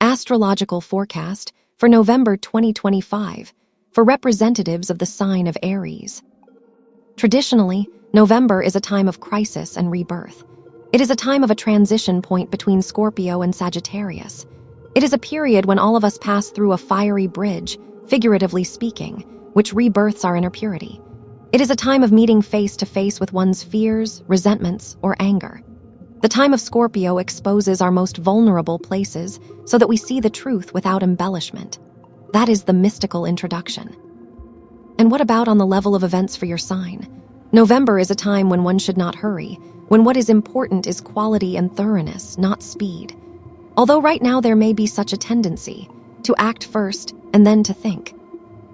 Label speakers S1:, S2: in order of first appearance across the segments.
S1: Astrological forecast for November 2025 for representatives of the sign of Aries. Traditionally, November is a time of crisis and rebirth. It is a time of a transition point between Scorpio and Sagittarius. It is a period when all of us pass through a fiery bridge, figuratively speaking, which rebirths our inner purity. It is a time of meeting face to face with one's fears, resentments, or anger. The time of Scorpio exposes our most vulnerable places so that we see the truth without embellishment. That is the mystical introduction. And what about on the level of events for your sign? November is a time when one should not hurry, when what is important is quality and thoroughness, not speed. Although right now there may be such a tendency to act first and then to think.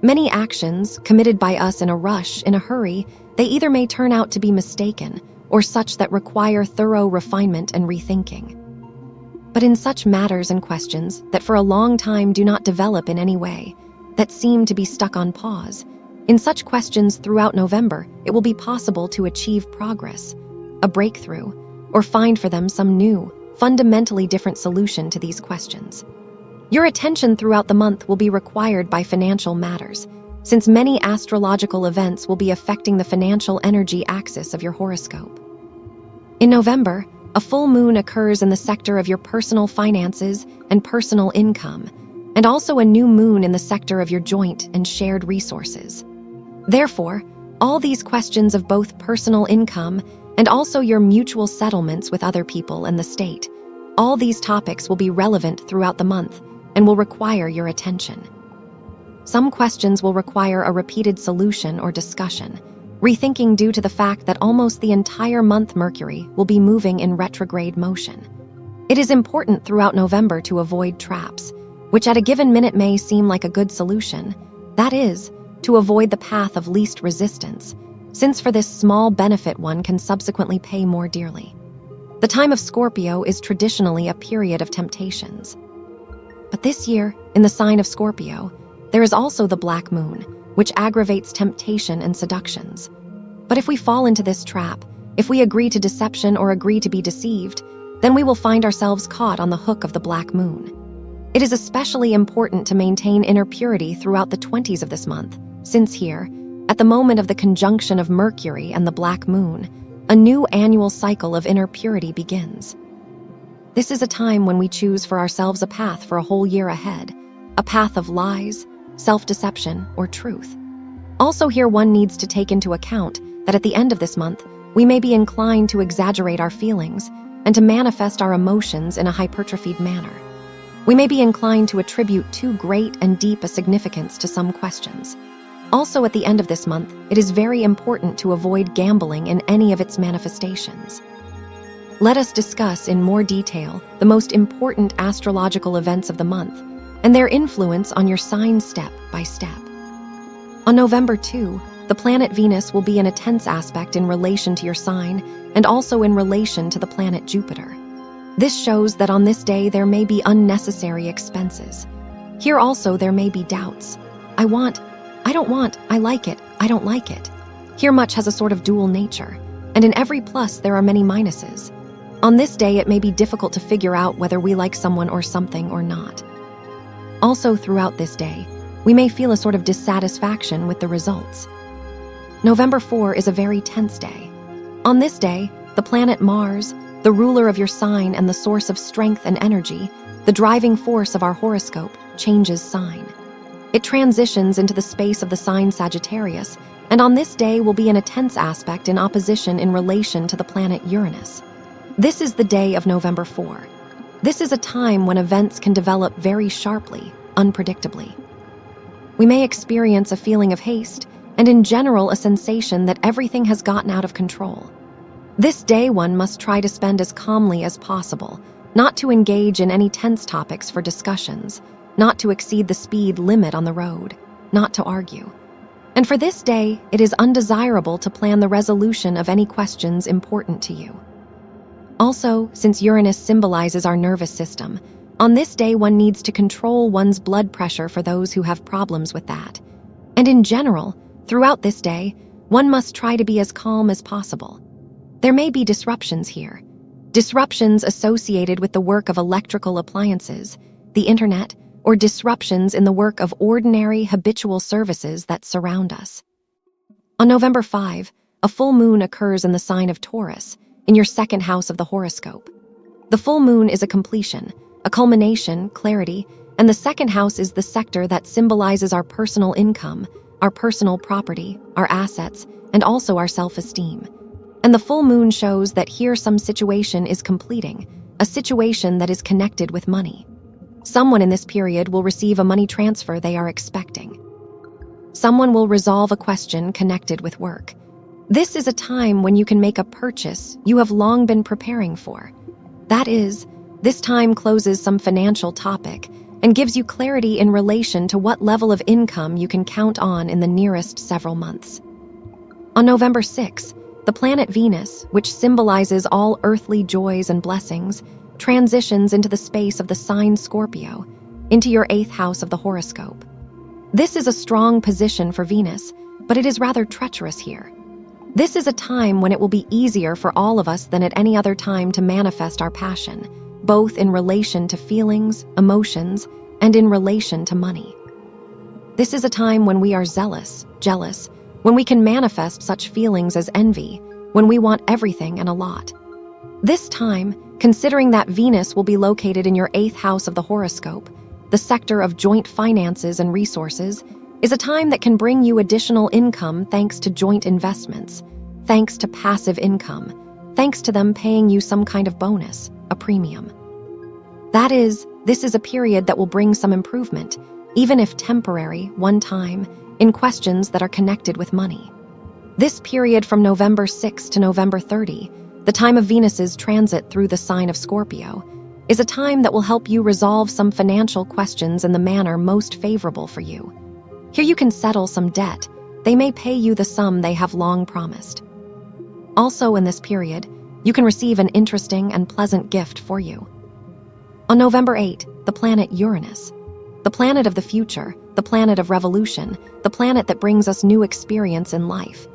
S1: Many actions committed by us in a rush, in a hurry, they either may turn out to be mistaken or such that require thorough refinement and rethinking. But in such matters and questions that for a long time do not develop in any way, that seem to be stuck on pause, in such questions throughout November, it will be possible to achieve progress, a breakthrough, or find for them some new, fundamentally different solution to these questions. Your attention throughout the month will be required by financial matters, since many astrological events will be affecting the financial energy axis of your horoscope. In November, a full moon occurs in the sector of your personal finances and personal income, and also a new moon in the sector of your joint and shared resources. Therefore, all these questions of both personal income and also your mutual settlements with other people and the state, all these topics will be relevant throughout the month and will require your attention. Some questions will require a repeated solution or discussion, rethinking due to the fact that almost the entire month Mercury will be moving in retrograde motion. It is important throughout November to avoid traps, which at a given minute may seem like a good solution. That is, to avoid the path of least resistance, since for this small benefit one can subsequently pay more dearly. The time of Scorpio is traditionally a period of temptations. But this year, in the sign of Scorpio, there is also the black moon, which aggravates temptation and seductions. But if we fall into this trap, if we agree to deception or agree to be deceived, then we will find ourselves caught on the hook of the black moon. It is especially important to maintain inner purity throughout the 20s of this month, since here, at the moment of the conjunction of Mercury and the black moon, a new annual cycle of inner purity begins. This is a time when we choose for ourselves a path for a whole year ahead, a path of lies, self-deception, or truth. Also here one needs to take into account that at the end of this month, we may be inclined to exaggerate our feelings and to manifest our emotions in a hypertrophied manner. We may be inclined to attribute too great and deep a significance to some questions. Also at the end of this month, it is very important to avoid gambling in any of its manifestations. Let us discuss in more detail the most important astrological events of the month and their influence on your sign step by step. On November 2, the planet Venus will be in a tense aspect in relation to your sign and also in relation to the planet Jupiter. This shows that on this day there may be unnecessary expenses. Here also there may be doubts. I don't want, I like it, I don't like it. Here much has a sort of dual nature, and in every plus there are many minuses. On this day it may be difficult to figure out whether we like someone or something or not. Also throughout this day, we may feel a sort of dissatisfaction with the results. November 4 is a very tense day. On this day, the planet Mars, the ruler of your sign and the source of strength and energy, the driving force of our horoscope, changes sign. It transitions into the space of the sign Sagittarius, and on this day will be in a tense aspect in opposition in relation to the planet Uranus. This is the day of November 4. This is a time when events can develop very sharply, unpredictably. We may experience a feeling of haste, and in general a sensation that everything has gotten out of control. This day one must try to spend as calmly as possible, not to engage in any tense topics for discussions, not to exceed the speed limit on the road, not to argue. And for this day, it is undesirable to plan the resolution of any questions important to you. Also, since Uranus symbolizes our nervous system, on this day one needs to control one's blood pressure for those who have problems with that. And in general, throughout this day, one must try to be as calm as possible. There may be disruptions here. Disruptions associated with the work of electrical appliances, the internet, or disruptions in the work of ordinary, habitual services that surround us. On November 5, a full moon occurs in the sign of Taurus, in your second house of the horoscope. The full moon is a completion, a culmination, clarity, and the second house is the sector that symbolizes our personal income, our personal property, our assets, and also our self-esteem. And the full moon shows that here some situation is completing, a situation that is connected with money. Someone in this period will receive a money transfer they are expecting. Someone will resolve a question connected with work. This is a time when you can make a purchase you have long been preparing for. That is, this time closes some financial topic and gives you clarity in relation to what level of income you can count on in the nearest several months. On November 6, the planet Venus, which symbolizes all earthly joys and blessings, transitions into the space of the sign Scorpio, into your 8th house of the horoscope. This is a strong position for Venus, but it is rather treacherous here. This is a time when it will be easier for all of us than at any other time to manifest our passion, both in relation to feelings, emotions, and in relation to money. This is a time when we are zealous, jealous, when we can manifest such feelings as envy, when we want everything and a lot. This time, considering that Venus will be located in your 8th house of the horoscope, the sector of joint finances and resources, is a time that can bring you additional income thanks to joint investments, thanks to passive income, thanks to them paying you some kind of bonus, a premium. That is, this is a period that will bring some improvement, even if temporary, one time, in questions that are connected with money. This period from November 6 to November 30, the time of Venus's transit through the sign of Scorpio, is a time that will help you resolve some financial questions in the manner most favorable for you. Here you can settle some debt. They may pay you the sum they have long promised. Also in this period, you can receive an interesting and pleasant gift for you. On November 8, the planet Uranus, the planet of the future, the planet of revolution, the planet that brings us new experience in life.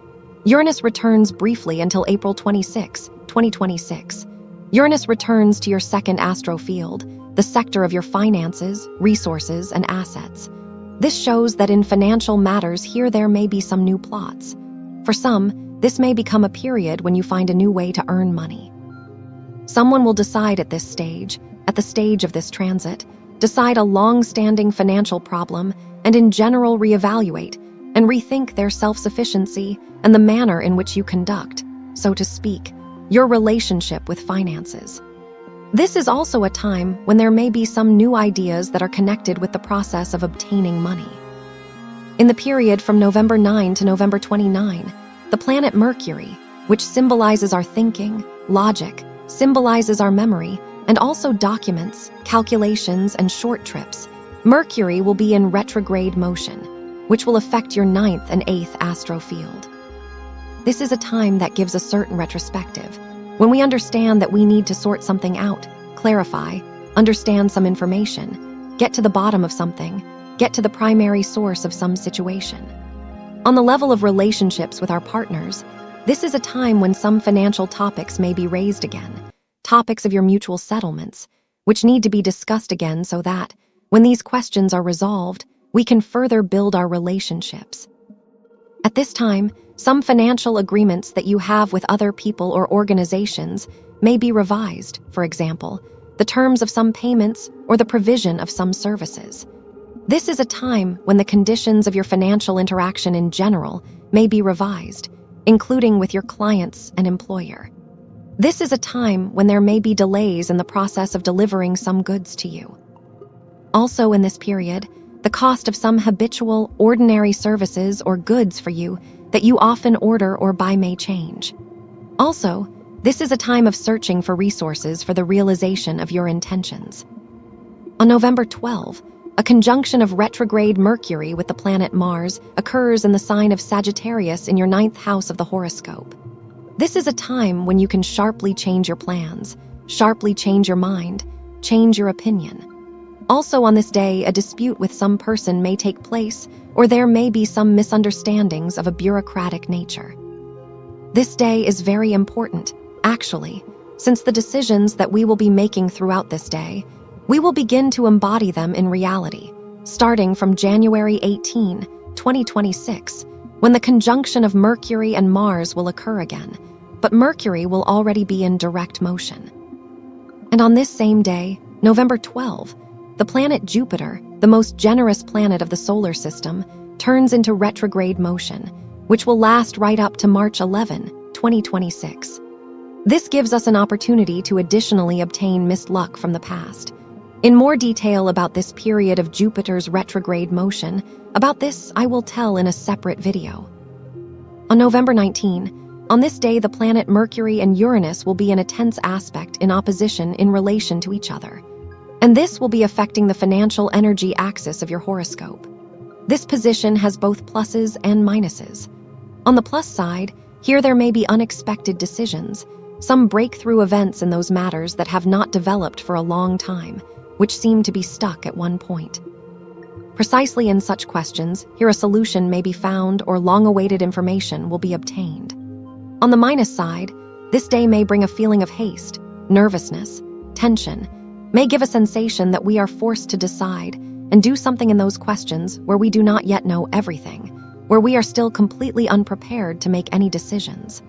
S1: Uranus returns briefly until April 26, 2026. Uranus returns to your second astro field, the sector of your finances, resources, and assets. This shows that in financial matters here there may be some new plots. For some, this may become a period when you find a new way to earn money. Someone will decide at this stage, at the stage of this transit, decide a long-standing financial problem and in general reevaluate and rethink their self-sufficiency and the manner in which you conduct, so to speak, your relationship with finances. This is also a time when there may be some new ideas that are connected with the process of obtaining money. In the period from November 9 to November 29, the planet Mercury, which symbolizes our thinking, logic, symbolizes our memory, and also documents, calculations, and short trips, Mercury will be in retrograde motion, which will affect your 9th and 8th astro field. This is a time that gives a certain retrospective, when we understand that we need to sort something out, clarify, understand some information, get to the bottom of something, get to the primary source of some situation. On the level of relationships with our partners, this is a time when some financial topics may be raised again, topics of your mutual settlements, which need to be discussed again so that, when these questions are resolved, we can further build our relationships. At this time, some financial agreements that you have with other people or organizations may be revised, for example, the terms of some payments or the provision of some services. This is a time when the conditions of your financial interaction in general may be revised, including with your clients and employer. This is a time when there may be delays in the process of delivering some goods to you. Also in this period, the cost of some habitual, ordinary services or goods for you that you often order or buy may change. Also, this is a time of searching for resources for the realization of your intentions. On November 12, a conjunction of retrograde Mercury with the planet Mars occurs in the sign of Sagittarius in your 9th house of the horoscope. This is a time when you can sharply change your plans, sharply change your mind, change your opinion. Also on this day, a dispute with some person may take place, or there may be some misunderstandings of a bureaucratic nature. This day is very important, actually, since the decisions that we will be making throughout this day We will begin to embody them in reality, starting from January 18, 2026, when the conjunction of Mercury and Mars will occur again, but Mercury will already be in direct motion. And on this same day, November 12, the planet Jupiter, the most generous planet of the solar system, turns into retrograde motion, which will last right up to March 11, 2026. This gives us an opportunity to additionally obtain missed luck from the past. In more detail about this period of Jupiter's retrograde motion, about this I will tell in a separate video. On November 19, on this day the planet Mercury and Uranus will be in a tense aspect in opposition in relation to each other. And this will be affecting the financial energy axis of your horoscope. This position has both pluses and minuses. On the plus side, here there may be unexpected decisions, some breakthrough events in those matters that have not developed for a long time, which seem to be stuck at one point. Precisely in such questions, here a solution may be found or long-awaited information will be obtained. On the minus side, this day may bring a feeling of haste, nervousness, tension, may give a sensation that we are forced to decide and do something in those questions where we do not yet know everything, where we are still completely unprepared to make any decisions.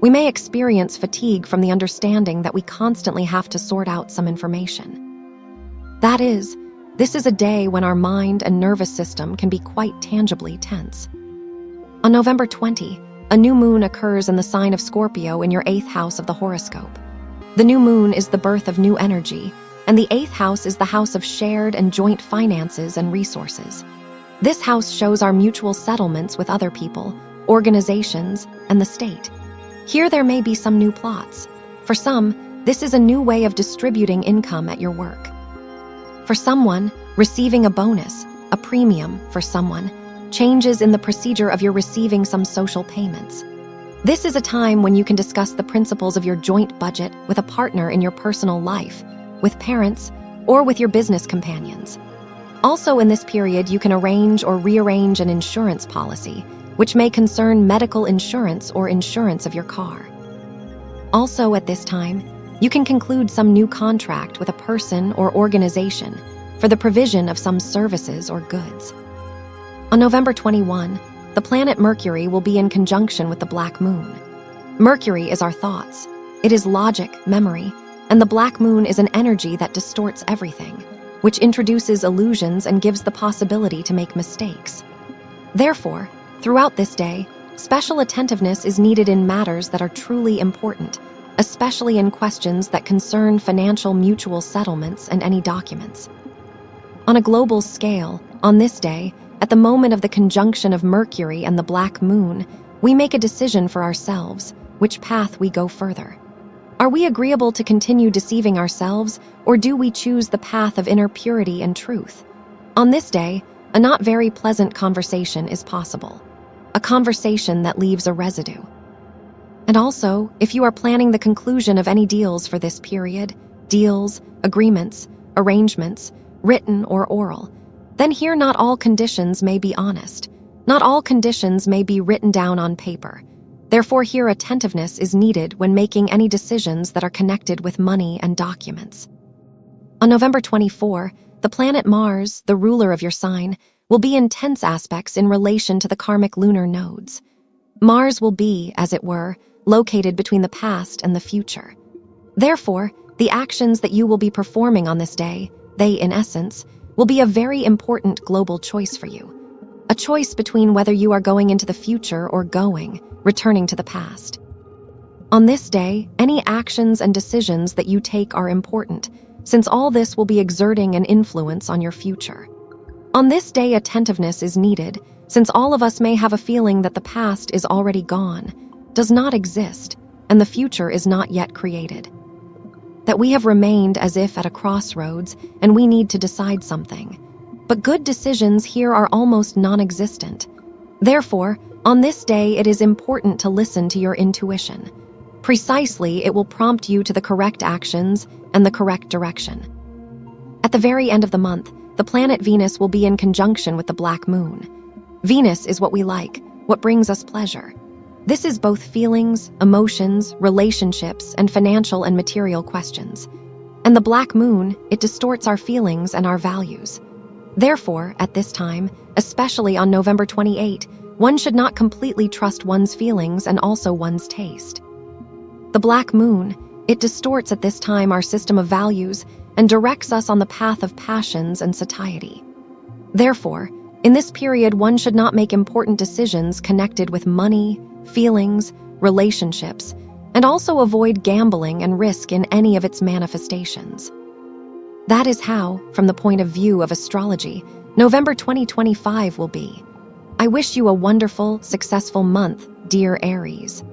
S1: We may experience fatigue from the understanding that we constantly have to sort out some information. That is, this is a day when our mind and nervous system can be quite tangibly tense. On November 20, a new moon occurs in the sign of Scorpio in your 8th house of the horoscope. The new moon is the birth of new energy, and the 8th house is the house of shared and joint finances and resources. This house shows our mutual settlements with other people, organizations, and the state. Here there may be some new plots. For some, this is a new way of distributing income at your work. For someone, receiving a bonus, a premium for someone, changes in the procedure of your receiving some social payments. This is a time when you can discuss the principles of your joint budget with a partner in your personal life, with parents, or with your business companions. Also in this period, you can arrange or rearrange an insurance policy, which may concern medical insurance or insurance of your car. Also at this time, you can conclude some new contract with a person or organization for the provision of some services or goods. On November 21, the planet Mercury will be in conjunction with the black moon. Mercury is our thoughts. It is logic, memory, and the black moon is an energy that distorts everything, which introduces illusions and gives the possibility to make mistakes. Therefore, throughout this day, special attentiveness is needed in matters that are truly important, especially in questions that concern financial mutual settlements and any documents. On a global scale, on this day, at the moment of the conjunction of Mercury and the black moon, we make a decision for ourselves, which path we go further. Are we agreeable to continue deceiving ourselves, or do we choose the path of inner purity and truth? On this day, a not very pleasant conversation is possible, a conversation that leaves a residue. And also, if you are planning the conclusion of any deals for this period, deals, agreements, arrangements, written or oral, then here not all conditions may be honest. Not all conditions may be written down on paper. Therefore, here attentiveness is needed when making any decisions that are connected with money and documents. On November 24, the planet Mars, the ruler of your sign, will be in tense aspects in relation to the karmic lunar nodes. Mars will be, as it were, located between the past and the future. Therefore, the actions that you will be performing on this day, they, in essence, will be a very important global choice for you. A choice between whether you are going into the future or returning to the past. On this day, any actions and decisions that you take are important, since all this will be exerting an influence on your future. On this day, attentiveness is needed, since all of us may have a feeling that the past is already gone, does not exist, and the future is not yet created. That we have remained as if at a crossroads, and we need to decide something. But good decisions here are almost non-existent. Therefore, on this day, it is important to listen to your intuition. Precisely, it will prompt you to the correct actions and the correct direction. At the very end of the month, the planet Venus will be in conjunction with the black moon. Venus is what we like, what brings us pleasure. This is both feelings, emotions, relationships, and financial and material questions. And the black moon, it distorts our feelings and our values. Therefore, at this time, especially on November 28, one should not completely trust one's feelings and also one's taste. The black moon, it distorts at this time our system of values and directs us on the path of passions and satiety. Therefore, in this period, one should not make important decisions connected with money, feelings, relationships, and also avoid gambling and risk in any of its manifestations. That is how, from the point of view of astrology, November 2025 will be. I wish you a wonderful, successful month, dear Aries.